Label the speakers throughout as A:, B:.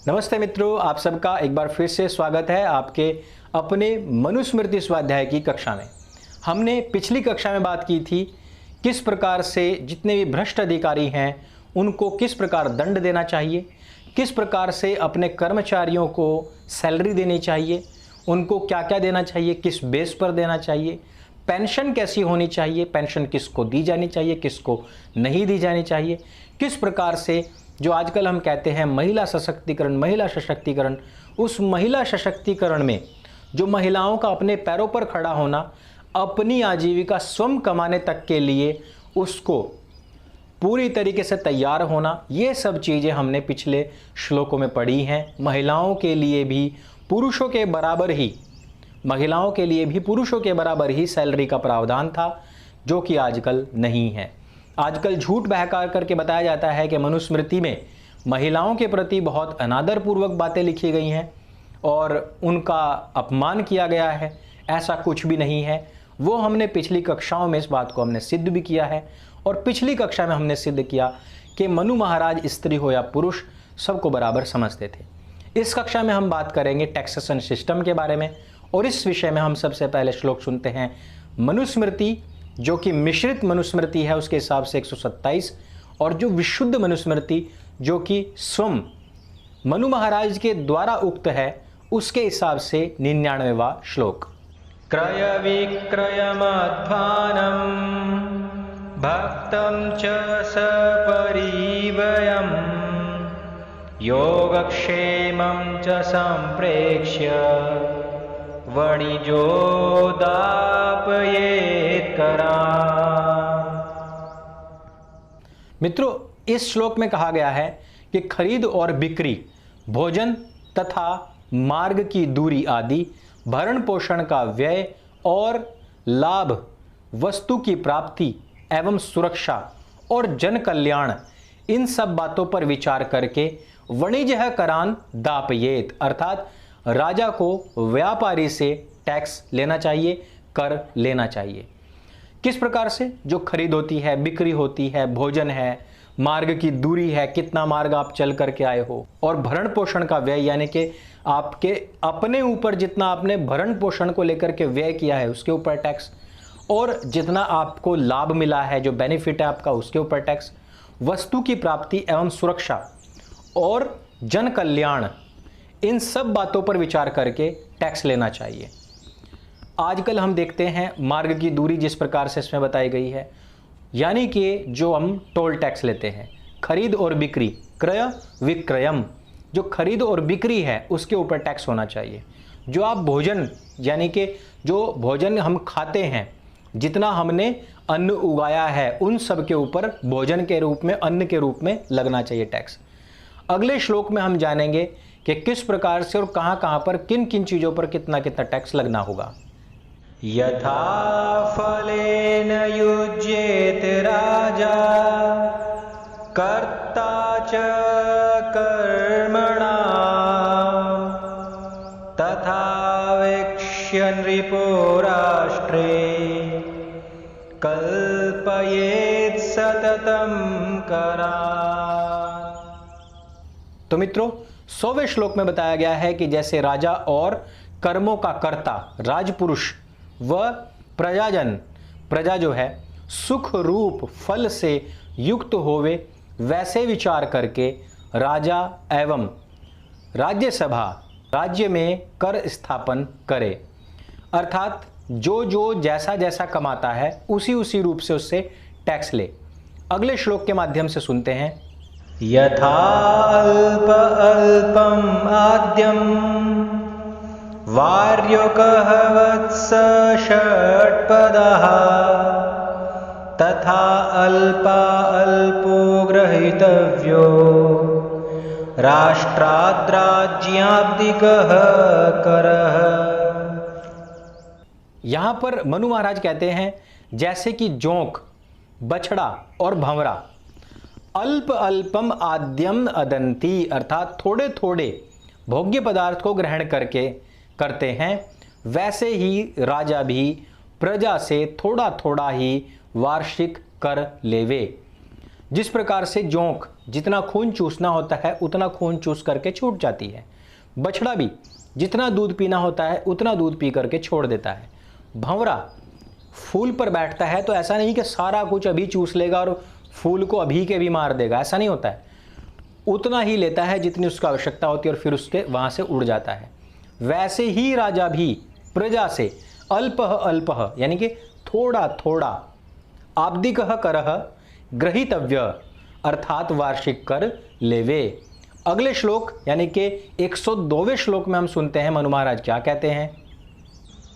A: नमस्ते मित्रों, आप सबका एक बार फिर से स्वागत है आपके अपने मनुस्मृति स्वाध्याय की कक्षा में। हमने पिछली कक्षा में बात की थी किस प्रकार से जितने भी भ्रष्ट अधिकारी हैं उनको किस प्रकार दंड देना चाहिए, किस प्रकार से अपने कर्मचारियों को सैलरी देनी चाहिए, उनको क्या क्या देना चाहिए, किस बेस पर देना चाहिए, पेंशन कैसी होनी चाहिए, पेंशन किसको दी जानी चाहिए, किसको नहीं दी जानी चाहिए, किस प्रकार से जो आजकल हम कहते हैं महिला सशक्तिकरण, उस महिला सशक्तिकरण में जो महिलाओं का अपने पैरों पर खड़ा होना, अपनी आजीविका स्वयं कमाने तक के लिए उसको पूरी तरीके से तैयार होना, ये सब चीज़ें हमने पिछले श्लोकों में पढ़ी हैं। महिलाओं के लिए भी पुरुषों के बराबर ही सैलरी का प्रावधान था, जो कि आजकल नहीं है। आजकल झूठ बहका करके बताया जाता है कि मनुस्मृति में महिलाओं के प्रति बहुत अनादरपूर्वक बातें लिखी गई हैं और उनका अपमान किया गया है। ऐसा कुछ भी नहीं है। वो हमने पिछली कक्षाओं में इस बात को हमने सिद्ध भी किया है और पिछली कक्षा में हमने सिद्ध किया कि मनु महाराज स्त्री हो या पुरुष सबको बराबर समझते थे। इस कक्षा में हम बात करेंगे टैक्सेशन सिस्टम के बारे में और इस विषय में हम सबसे पहले श्लोक सुनते हैं मनुस्मृति, जो कि मिश्रित मनुस्मृति है, उसके हिसाब से 127, और जो विशुद्ध मनुस्मृति जो कि स्वयं मनु महाराज के द्वारा उक्त है, उसके हिसाब से 99वां श्लोक।
B: क्रय विक्रयमध्वानं भक्तं च सपरिवयं योगक्षेमं च संप्रेक्ष्य वणिजो दापयेत् करान्।
A: मित्रों, इस श्लोक में कहा गया है कि खरीद और बिक्री, भोजन तथा मार्ग की दूरी आदि, भरण पोषण का व्यय और लाभ, वस्तु की प्राप्ति एवं सुरक्षा और जन कल्याण, इन सब बातों पर विचार करके वणिजः करान दापयेत्, अर्थात राजा को व्यापारी से टैक्स लेना चाहिए, कर लेना चाहिए। किस प्रकार से? जो खरीद होती है, बिक्री होती है, भोजन है, मार्ग की दूरी है, कितना मार्ग आप चल करके आए हो, और भरण पोषण का व्यय, यानी कि आपके अपने ऊपर जितना आपने भरण पोषण को लेकर के व्यय किया है उसके ऊपर टैक्स, और जितना आपको लाभ मिला है, जो बेनिफिट है आपका, उसके ऊपर टैक्स, वस्तु की प्राप्ति एवं सुरक्षा और जन कल्याण, इन सब बातों पर विचार करके टैक्स लेना चाहिए। आजकल हम देखते हैं मार्ग की दूरी जिस प्रकार से इसमें बताई गई है, यानी कि जो हम टोल टैक्स लेते हैं, खरीद और बिक्री, क्रय विक्रयम, जो खरीद और बिक्री है उसके ऊपर टैक्स होना चाहिए। जो आप भोजन, यानी कि जो भोजन हम खाते हैं, जितना हमने अन्न उगाया है, उन सब के ऊपर भोजन के रूप में, अन्न के रूप में लगना चाहिए टैक्स। अगले श्लोक में हम जानेंगे कि किस प्रकार से और कहां पर किन किन चीजों पर कितना कितना टैक्स लगना होगा।
B: यथा फलेन युज्येत राजा कर्ता च कर्मणा तथा वेक्ष्य नृपो राष्ट्रे कल्पयेत् सततं करान्।
A: तो मित्रों, 100वें श्लोक में बताया गया है कि जैसे राजा और कर्मों का कर्ता राजपुरुष व प्रजाजन, प्रजा जो है, सुख रूप फल से युक्त होवे, वैसे विचार करके राजा एवं राज्यसभा राज्य में कर स्थापन करे, अर्थात जो जो जैसा जैसा कमाता है उसी उसी रूप से उससे टैक्स ले। अगले श्लोक के माध्यम से सुनते हैं।
B: यथा अल्प अल्पम आद्यम वार्युकः वत्स षट्पदः तथा अल्पा अल्पो ग्रहीतव्यो राष्ट्राद्राज्याब्दिकः करः।
A: यहां पर मनु महाराज कहते हैं जैसे कि जोंक, बछड़ा और भंवरा, अल्प अल्पम आद्यम अदंती, अर्थात थोड़े थोड़े भोग्य पदार्थ को ग्रहण करके करते हैं, वैसे ही राजा भी प्रजा से थोड़ा थोड़ा ही वार्षिक कर लेवे। जिस प्रकार से जोंक जितना खून चूसना होता है उतना खून चूस करके छूट जाती है। बछड़ा भी जितना दूध पीना होता है उतना दूध पी करके छोड़ देता है। भंवरा फूल पर बैठता है तो ऐसा नहीं कि सारा कुछ अभी चूस लेगा और फूल को अभी के भी मार देगा, ऐसा नहीं होता है। उतना ही लेता है जितनी उसकी आवश्यकता होती है और फिर उसके वहाँ से उड़ जाता है। वैसे ही राजा भी प्रजा से अल्पः अल्पः यानी कि थोड़ा थोड़ा, आब्दिकः करः ग्रहीतव्य अर्थात वार्षिक कर लेवे। अगले श्लोक यानी कि 102वें श्लोक में हम सुनते हैं मनु महाराज क्या कहते हैं।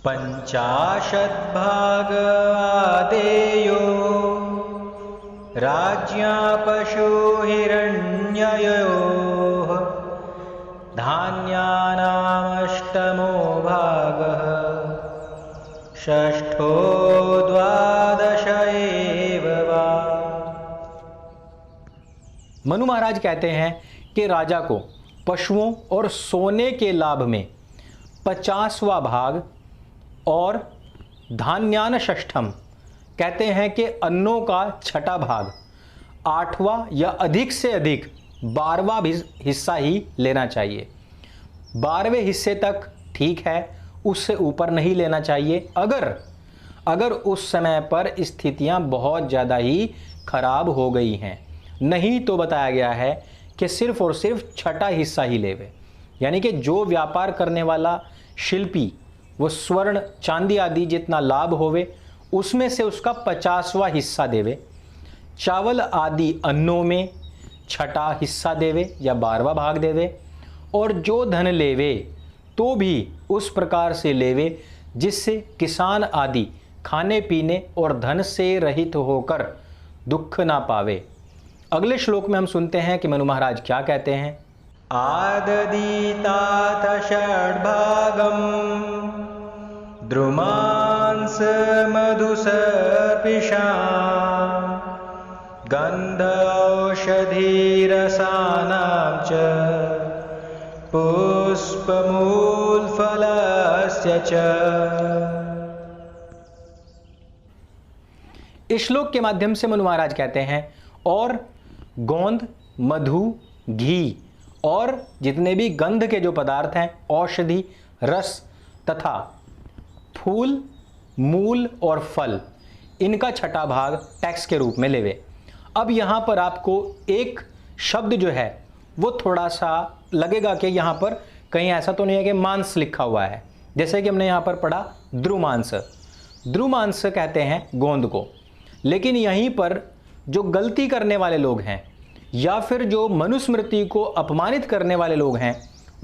B: 50 भाग आदेयो राज्ञा पशु हिरण्ययोः धान्यानामष्टमो भागः षष्ठो द्वादश एव वा।
A: मनु महाराज कहते हैं कि राजा को पशुओं और सोने के लाभ में 50वां भाग और धान्यान षष्ठम कहते हैं कि अन्नों का छठा भाग, 8वां या अधिक से अधिक 12वां हिस्सा ही लेना चाहिए। 12वें हिस्से तक ठीक है, उससे ऊपर नहीं लेना चाहिए। अगर उस समय पर स्थितियां बहुत ज़्यादा ही खराब हो गई हैं, नहीं तो बताया गया है कि सिर्फ और सिर्फ छठा हिस्सा ही लेवे। यानी कि जो व्यापार करने वाला शिल्पी वो स्वर्ण चांदी आदि जितना लाभ होवे उसमें से उसका 50वां हिस्सा देवे। चावल आदि अन्नों में छठा हिस्सा देवे या 12वां भाग देवे। और जो धन लेवे तो भी उस प्रकार से लेवे जिससे किसान आदि खाने पीने और धन से रहित होकर दुख ना पावे। अगले श्लोक में हम सुनते हैं कि मनु महाराज क्या कहते हैं।
B: आददीतात षड्भागम् द्रुमांस मधुसर्पिषां गन्ध औषधीरसानां च पुष्पमूलफलस्य च।
A: इस श्लोक के माध्यम से मनु महाराज कहते हैं और गोंद, मधु, घी और जितने भी गंध के जो पदार्थ हैं, औषधि, रस तथा फूल, मूल और फल, इनका छठा भाग टैक्स के रूप में लेवे। अब यहाँ पर आपको एक शब्द जो है वो थोड़ा सा लगेगा कि यहाँ पर कहीं ऐसा तो नहीं है कि मांस लिखा हुआ है, जैसे कि हमने यहाँ पर पढ़ा द्रुमांस। द्रुमांस कहते हैं गोंद को, लेकिन यहीं पर जो गलती करने वाले लोग हैं या फिर जो मनुस्मृति को अपमानित करने वाले लोग हैं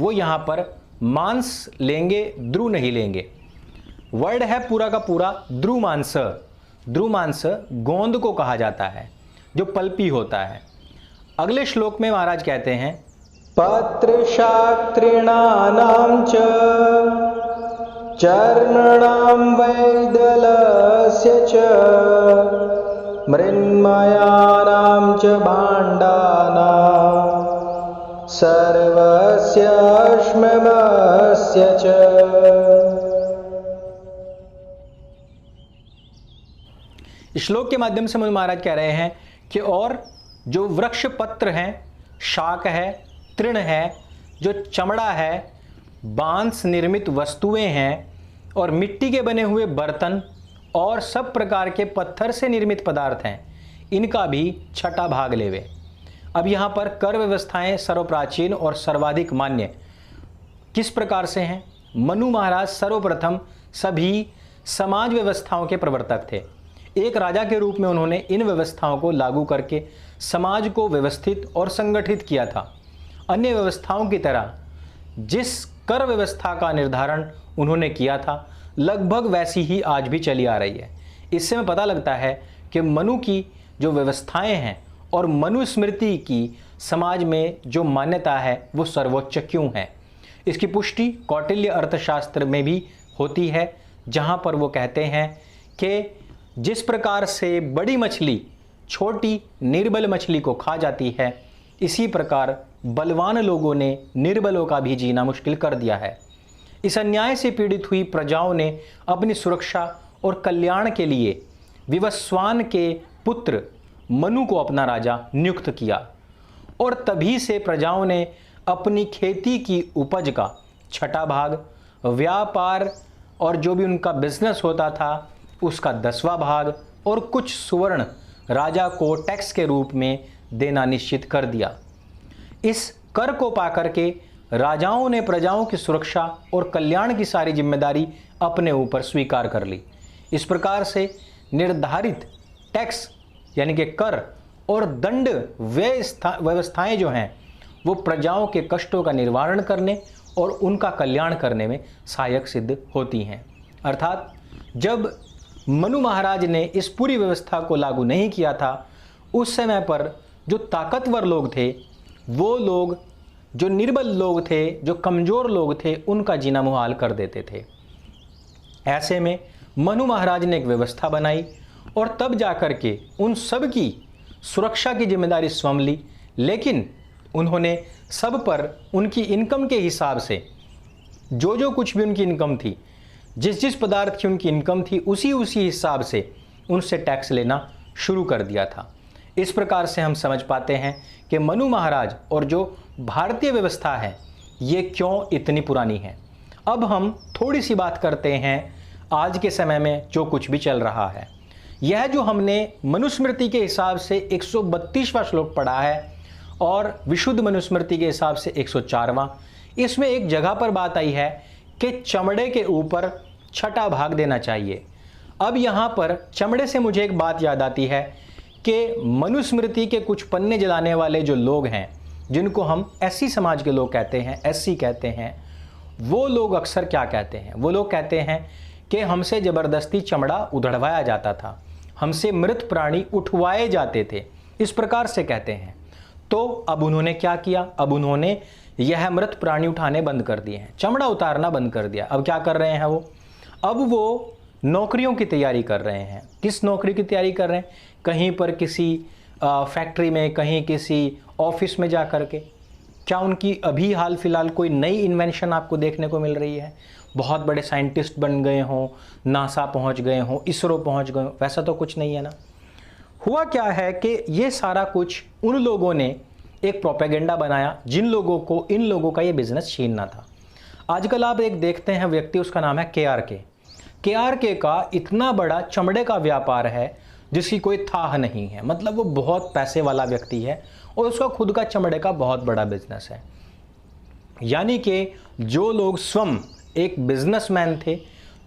A: वो यहाँ पर मांस लेंगे, द्रु नहीं लेंगे। वर्ड है पूरा का पूरा द्रुमांस। द्रुमांस गोंद को कहा जाता है जो पल्पी होता है। अगले श्लोक में महाराज कहते हैं
B: पत्रशास्त्रिणानां च चर्मणां वैदलस्य च मृण्मयानां च भाण्डानां सर्वस्य अश्ममस्य च।
A: श्लोक के माध्यम से मुझे महाराज कह रहे हैं कि और जो वृक्ष पत्र हैं, शाक है, तृण है, जो चमड़ा है, बांस निर्मित वस्तुएं हैं और मिट्टी के बने हुए बर्तन और सब प्रकार के पत्थर से निर्मित पदार्थ हैं, इनका भी छठा भाग लेवे। अब यहाँ पर कर व्यवस्थाएं सर्वप्राचीन और सर्वाधिक मान्य किस प्रकार से हैं। मनु महाराज सर्वप्रथम सभी समाज व्यवस्थाओं के प्रवर्तक थे। एक राजा के रूप में उन्होंने इन व्यवस्थाओं को लागू करके समाज को व्यवस्थित और संगठित किया था। अन्य व्यवस्थाओं की तरह जिस कर व्यवस्था का निर्धारण उन्होंने किया था लगभग वैसी ही आज भी चली आ रही है। इससे हमें पता लगता है कि मनु की जो व्यवस्थाएं हैं और मनुस्मृति की समाज में जो मान्यता है वो सर्वोच्च क्यों है। इसकी पुष्टि कौटिल्य अर्थशास्त्र में भी होती है, जहाँ पर वो कहते हैं कि जिस प्रकार से बड़ी मछली छोटी निर्बल मछली को खा जाती है, इसी प्रकार बलवान लोगों ने निर्बलों का भी जीना मुश्किल कर दिया है। इस अन्याय से पीड़ित हुई प्रजाओं ने अपनी सुरक्षा और कल्याण के लिए विवस्वान के पुत्र मनु को अपना राजा नियुक्त किया। और तभी से प्रजाओं ने अपनी खेती की उपज का छठा भाग, व्यापार और जो भी उनका बिजनेस होता था उसका 10वां भाग और कुछ सुवर्ण राजा को टैक्स के रूप में देना निश्चित कर दिया। इस कर को पाकर के राजाओं ने प्रजाओं की सुरक्षा और कल्याण की सारी जिम्मेदारी अपने ऊपर स्वीकार कर ली। इस प्रकार से निर्धारित टैक्स यानी कि कर और दंड व्यवस्थाएं जो हैं वो प्रजाओं के कष्टों का निवारण करने और उनका कल्याण करने में सहायक सिद्ध होती हैं। अर्थात जब मनु महाराज ने इस पूरी व्यवस्था को लागू नहीं किया था, उस समय पर जो ताकतवर लोग थे, वो लोग जो निर्बल लोग थे, जो कमज़ोर लोग थे, उनका जीना मुहाल कर देते थे। ऐसे में मनु महाराज ने एक व्यवस्था बनाई और तब जाकर के उन सब की सुरक्षा की जिम्मेदारी स्वयं ली, लेकिन उन्होंने सब पर उनकी इनकम के हिसाब से जो कुछ भी उनकी इनकम थी, जिस पदार्थ की उनकी इनकम थी, उसी हिसाब से उनसे टैक्स लेना शुरू कर दिया था। इस प्रकार से हम समझ पाते हैं कि मनु महाराज और जो भारतीय व्यवस्था है ये क्यों इतनी पुरानी है। अब हम थोड़ी सी बात करते हैं आज के समय में जो कुछ भी चल रहा है। यह जो हमने मनुस्मृति के हिसाब से 132वां श्लोक पढ़ा है और विशुद्ध मनुस्मृति के हिसाब से 104वां, इसमें एक जगह पर बात आई है कि चमड़े के ऊपर छठा भाग देना चाहिए। अब यहाँ पर चमड़े से मुझे एक बात याद आती है कि मनुस्मृति के कुछ पन्ने जलाने वाले जो लोग हैं, जिनको हम एससी समाज के लोग कहते हैं, एससी कहते हैं, वो लोग अक्सर क्या कहते हैं? वो लोग कहते हैं कि हमसे ज़बरदस्ती चमड़ा उधड़वाया जाता था, हमसे मृत प्राणी उठवाए जाते थे, इस प्रकार से कहते हैं। तो अब उन्होंने क्या किया? अब उन्होंने यह मृत प्राणी उठाने बंद कर दिए हैं, चमड़ा उतारना बंद कर दिया। अब क्या कर रहे हैं वो? अब वो नौकरियों की तैयारी कर रहे हैं। किस नौकरी की तैयारी कर रहे हैं? कहीं पर किसी फैक्ट्री में, कहीं किसी ऑफिस में जा कर के। क्या उनकी अभी हाल फिलहाल कोई नई इन्वेंशन आपको देखने को मिल रही है? बहुत बड़े साइंटिस्ट बन गए हों, नासा पहुंच गए हों, इसरो पहुंच गए हों? वैसा तो कुछ नहीं है ना। हुआ क्या है कि ये सारा कुछ उन लोगों ने एक प्रोपेगेंडा बनाया जिन लोगों को इन लोगों का ये बिजनेस छीनना था। आजकल आप एक देखते हैं व्यक्ति, उसका नाम है KRK का इतना बड़ा चमड़े का व्यापार है जिसकी कोई थाह नहीं है। मतलब वो बहुत पैसे वाला व्यक्ति है और उसका खुद का चमड़े का बहुत बड़ा बिजनेस है। यानी कि जो लोग स्वयं एक बिजनेसमैन थे,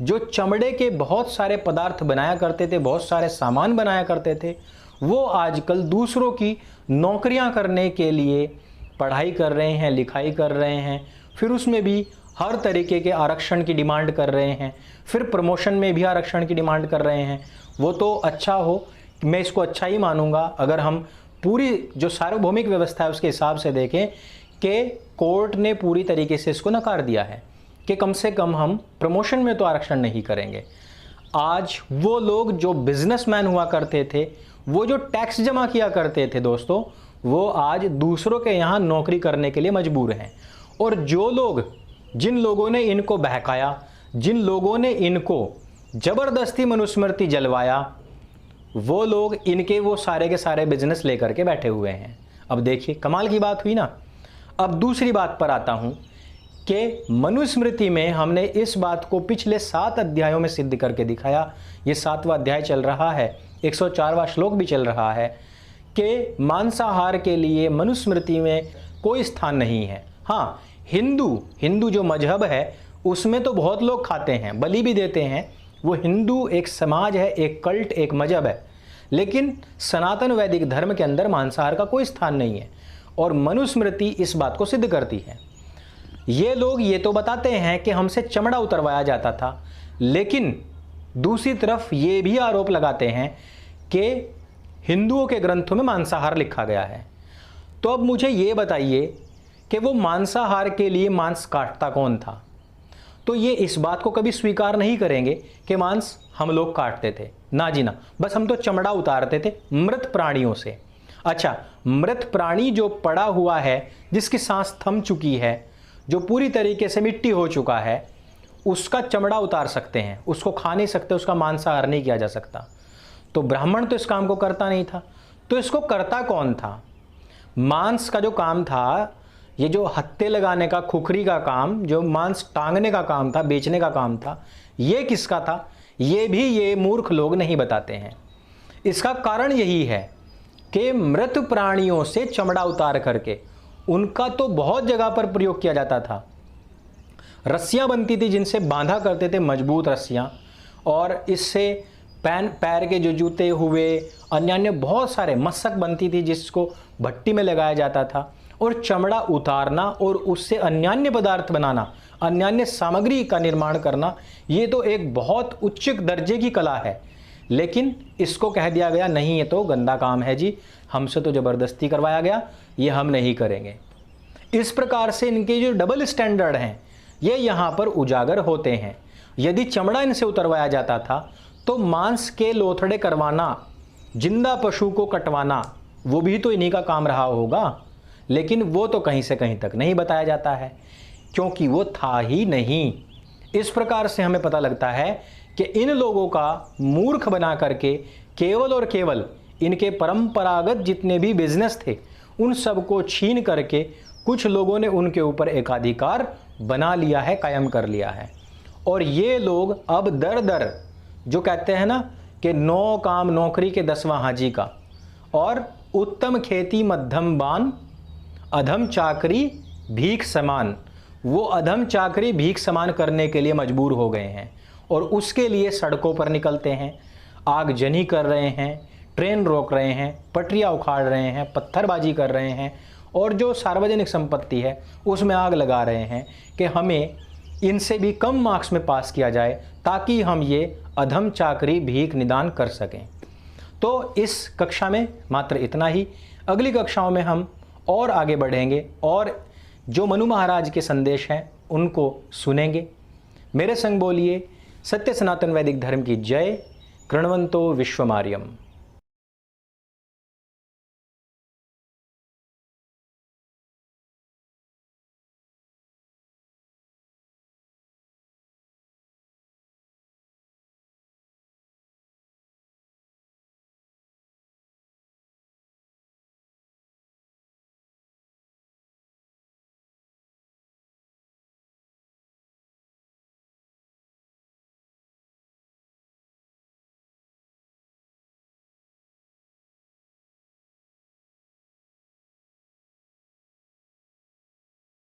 A: जो चमड़े के बहुत सारे पदार्थ बनाया करते थे, बहुत सारे सामान बनाया करते थे, वो आजकल दूसरों की नौकरियां करने के लिए पढ़ाई कर रहे हैं, लिखाई कर रहे हैं, फिर उसमें भी हर तरीके के आरक्षण की डिमांड कर रहे हैं, फिर प्रमोशन में भी आरक्षण की डिमांड कर रहे हैं। वो तो अच्छा हो, मैं इसको अच्छा ही मानूंगा अगर हम पूरी जो सार्वभौमिक व्यवस्था है उसके हिसाब से देखें कि कोर्ट ने पूरी तरीके से इसको नकार दिया है कि कम से कम हम प्रमोशन में तो आरक्षण नहीं करेंगे। आज वो लोग जो बिजनेसमैन हुआ करते थे, वो जो टैक्स जमा किया करते थे दोस्तों, वो आज दूसरों के यहाँ नौकरी करने के लिए मजबूर हैं। और जो लोग, जिन लोगों ने इनको बहकाया, जिन लोगों ने इनको जबरदस्ती मनुस्मृति जलवाया, वो लोग इनके वो सारे के सारे बिजनेस लेकर के बैठे हुए हैं। अब देखिए कमाल की बात हुई ना। अब दूसरी बात पर आता हूं कि मनुस्मृति में हमने इस बात को पिछले 7 अध्यायों में सिद्ध करके दिखाया। ये 7वां अध्याय चल रहा है, 104वां श्लोक भी चल रहा है कि मांसाहार के लिए मनुस्मृति में कोई स्थान नहीं है। हाँ, हिंदू जो मजहब है उसमें तो बहुत लोग खाते हैं, बलि भी देते हैं। वो हिंदू एक समाज है, एक कल्ट, एक मजहब है, लेकिन सनातन वैदिक धर्म के अंदर मांसाहार का कोई स्थान नहीं है और मनुस्मृति इस बात को सिद्ध करती है। ये लोग ये तो बताते हैं कि हमसे चमड़ा उतरवाया जाता था, लेकिन दूसरी तरफ ये भी आरोप लगाते हैं कि हिंदुओं के ग्रंथों में मांसाहार लिखा गया है। तो अब मुझे ये बताइए कि वो मांसाहार के लिए मांस काटता कौन था? तो ये इस बात को कभी स्वीकार नहीं करेंगे कि मांस हम लोग काटते थे, ना जी ना, बस हम तो चमड़ा उतारते थे मृत प्राणियों से। अच्छा, मृत प्राणी जो पड़ा हुआ है, जिसकी सांस थम चुकी है, जो पूरी तरीके से मिट्टी हो चुका है, उसका चमड़ा उतार सकते हैं, उसको खा नहीं सकते, उसका मांसाहार नहीं किया जा सकता। तो ब्राह्मण तो इस काम को करता नहीं था, तो इसको करता कौन था? मांस का जो काम था, ये जो हत्ते लगाने का, खुखरी का काम, जो मांस टांगने का काम था, बेचने का काम था, ये किसका था, ये भी ये मूर्ख लोग नहीं बताते हैं। इसका कारण यही है कि मृत प्राणियों से चमड़ा उतार करके उनका तो बहुत जगह पर प्रयोग किया जाता था। रस्सियां बनती थी जिनसे बांधा करते थे, मजबूत रस्सियां, और इससे पैर के जो जूते हुए, अन्य बहुत सारे मशक बनती थी जिसको भट्टी में लगाया जाता था, और चमड़ा उतारना और उससे अन्य पदार्थ बनाना, अन्य सामग्री का निर्माण करना, ये तो एक बहुत उच्च दर्जे की कला है। लेकिन इसको कह दिया गया नहीं, ये तो गंदा काम है जी, हमसे तो ज़बरदस्ती करवाया गया, ये हम नहीं करेंगे। इस प्रकार से इनके जो डबल स्टैंडर्ड हैं ये यहाँ पर उजागर होते हैं। यदि चमड़ा इनसे उतरवाया जाता था तो मांस के लोथड़े करवाना, जिंदा पशु को कटवाना, वो भी तो इन्हीं का काम रहा होगा। लेकिन वो तो कहीं से कहीं तक नहीं बताया जाता है, क्योंकि वो था ही नहीं। इस प्रकार से हमें पता लगता है कि इन लोगों का मूर्ख बना करके केवल और केवल इनके परंपरागत जितने भी बिजनेस थे उन सबको छीन करके कुछ लोगों ने उनके ऊपर एकाधिकार बना लिया है, कायम कर लिया है। और ये लोग अब दर दर जो कहते हैं ना कि 9 काम नौकरी के 10वां हाजी का, और उत्तम खेती मध्यम बान, अधम चाकरी भीख समान, वो अधम चाकरी भीख समान करने के लिए मजबूर हो गए हैं और उसके लिए सड़कों पर निकलते हैं, आगजनी कर रहे हैं, ट्रेन रोक रहे हैं, पटरियाँ उखाड़ रहे हैं, पत्थरबाजी कर रहे हैं, और जो सार्वजनिक संपत्ति है उसमें आग लगा रहे हैं कि हमें इनसे भी कम मार्क्स में पास किया जाए ताकि हम ये अधम चाकरी भीख निदान कर सकें। तो इस कक्षा में मात्र इतना ही। अगली कक्षाओं में हम और आगे बढ़ेंगे और जो मनु महाराज के संदेश हैं उनको सुनेंगे। मेरे संग बोलिए, सत्य सनातन वैदिक धर्म की जय। कृण्वन्तो विश्वमार्यम।